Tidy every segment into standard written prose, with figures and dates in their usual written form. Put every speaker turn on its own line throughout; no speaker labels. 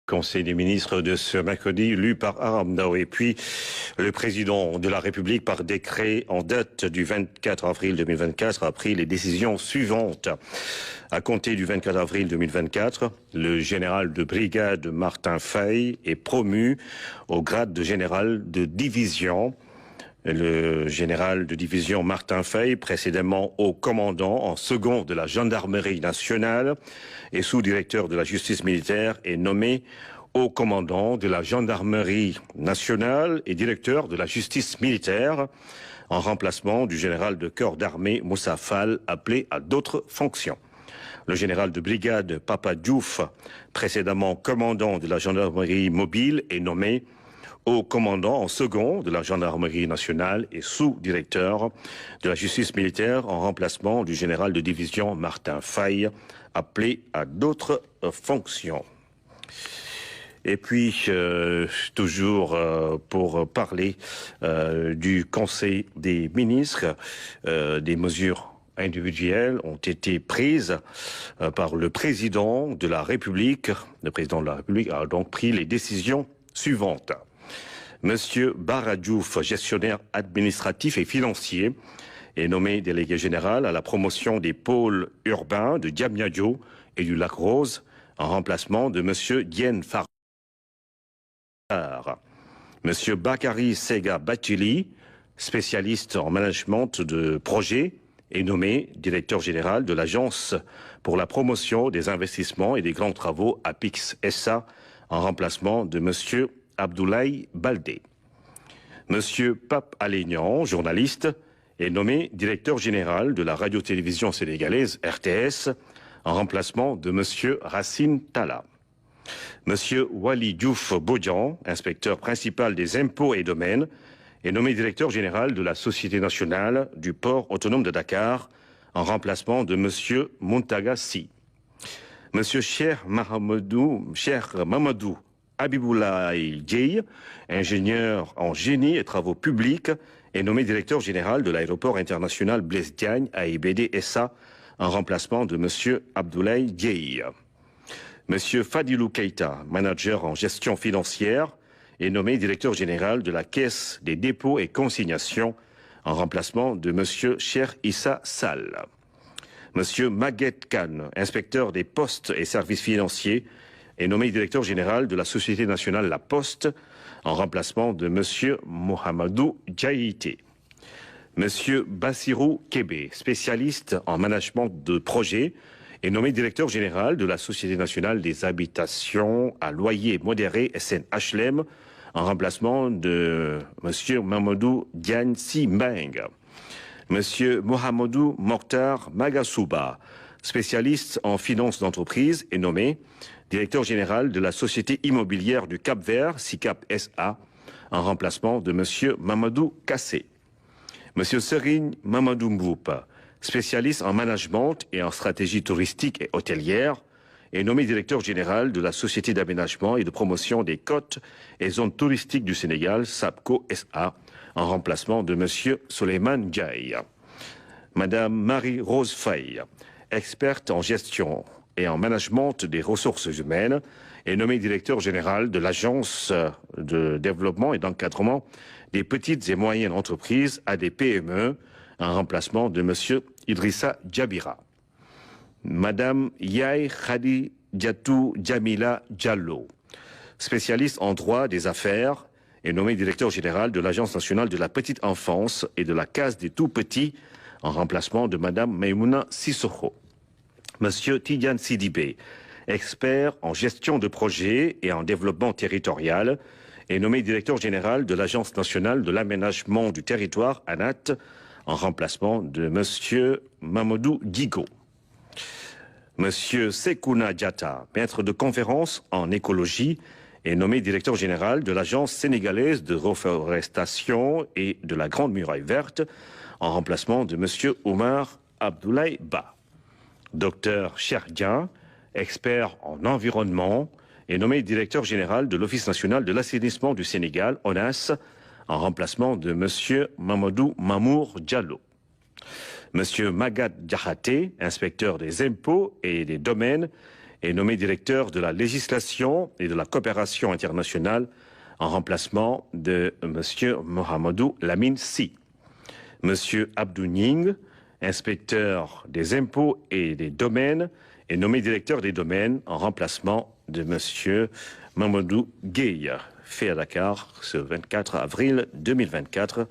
Conseil des ministres de ce mercredi, lu par Aram Ndao. Et puis, le président de la République, par décret en date du 24 avril 2024, a pris les décisions suivantes. À compter du 24 avril 2024, le général de brigade Martin Faye est promu au grade de général de division. Le général de division Martin Faye, précédemment haut commandant en second de la gendarmerie nationale et sous-directeur de la justice militaire, est nommé haut commandant de la gendarmerie nationale et directeur de la justice militaire, en remplacement du général de corps d'armée Moussa Fall, appelé à d'autres fonctions. Le général de brigade Papa Diouf, précédemment commandant de la gendarmerie mobile, est nommé haut commandant en second de la gendarmerie nationale et sous-directeur de la justice militaire en remplacement du général de division Martin Faye, appelé à d'autres fonctions. Et puis, toujours pour parler du Conseil des ministres, des mesures individuelles ont été prises par le président de la République. Le président de la République a donc pris les décisions suivantes. Monsieur Bara Diouf, gestionnaire administratif et financier, est nommé délégué général à la promotion des pôles urbains de Diamniadio et du Lac Rose, en remplacement de monsieur Diène Farrar. Monsieur Bakary Sega Batili, spécialiste en management de projet, est nommé directeur général de l'Agence pour la promotion des investissements et des grands travaux APIX SA, en remplacement de monsieur Abdoulaye Baldé. Monsieur Pape Alénian, journaliste, est nommé directeur général de la radio-télévision sénégalaise RTS en remplacement de monsieur Racine Talla. Monsieur Wali Diouf Bodian, inspecteur principal des impôts et domaines, est nommé directeur général de la Société nationale du port autonome de Dakar en remplacement de monsieur Muntaga Sy. Monsieur Cheikh Mamadou Habiboulaye Dieye, ingénieur en génie et travaux publics, est nommé directeur général de l'aéroport international Blaise Diagne AIBD SA en remplacement de monsieur Abdoulaye Dieye. Monsieur Fadilou Keita, manager en gestion financière, est nommé directeur général de la Caisse des dépôts et consignations en remplacement de monsieur Cheikh Issa Sall. Monsieur Maguette Khan, inspecteur des postes et services financiers, est nommé directeur général de la Société nationale La Poste en remplacement de monsieur Mohamedou Djaïté. Monsieur Bassirou Kébé, spécialiste en management de projet, est nommé directeur général de la Société nationale des habitations à loyer modéré SNHLM en remplacement de monsieur Mamadou Diagne Sy Mbeng. Monsieur Mohamedou Mokhtar Magasouba, spécialiste en finances d'entreprise, est nommé directeur général de la Société immobilière du Cap-Vert, SICAP SA, en remplacement de monsieur Mamadou Kassé. Monsieur Serigne Mamadou Mboup, spécialiste en management et en stratégie touristique et hôtelière, est nommé directeur général de la Société d'aménagement et de promotion des côtes et zones touristiques du Sénégal, SAPCO SA, en remplacement de monsieur Souleymane Ndiaye. Madame Marie-Rose Faye, experte en gestion et en management des ressources humaines, est nommée directeur général de l'Agence de développement et d'encadrement des petites et moyennes entreprises ADPME, en remplacement de monsieur Idrissa Djabira. Madame Yaye Khadi Diatou Djamila Diallo, spécialiste en droit des affaires, est nommée directeur général de l'Agence nationale de la petite enfance et de la case des tout-petits, en remplacement de madame Maïmouna Sissoko. Monsieur Tidiane Sidibé, expert en gestion de projets et en développement territorial, est nommé directeur général de l'Agence nationale de l'aménagement du territoire, ANAT, en remplacement de monsieur Mamadou Guigo. Monsieur Sekouna Diatta, maître de conférence en écologie, est nommé directeur général de l'Agence sénégalaise de reforestation et de la Grande Muraille Verte, en remplacement de monsieur Omar Abdoulaye Ba. Docteur Cherdian, expert en environnement, est nommé directeur général de l'Office national de l'assainissement du Sénégal, ONAS, en remplacement de monsieur Mamadou Mamour Diallo. Monsieur Magat Diakhaté, inspecteur des impôts et des domaines, est nommé directeur de la législation et de la coopération internationale en remplacement de M. Mohamedou Lamine Sy. M. Abdou Ning, inspecteur des impôts et des domaines, est nommé directeur des domaines en remplacement de M. Mamadou Gueye, fait à Dakar ce 24 avril 2024.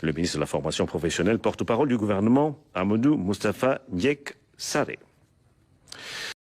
Le ministre de la formation professionnelle, porte-parole du gouvernement, Amadou Moustapha Ndiek Sarré.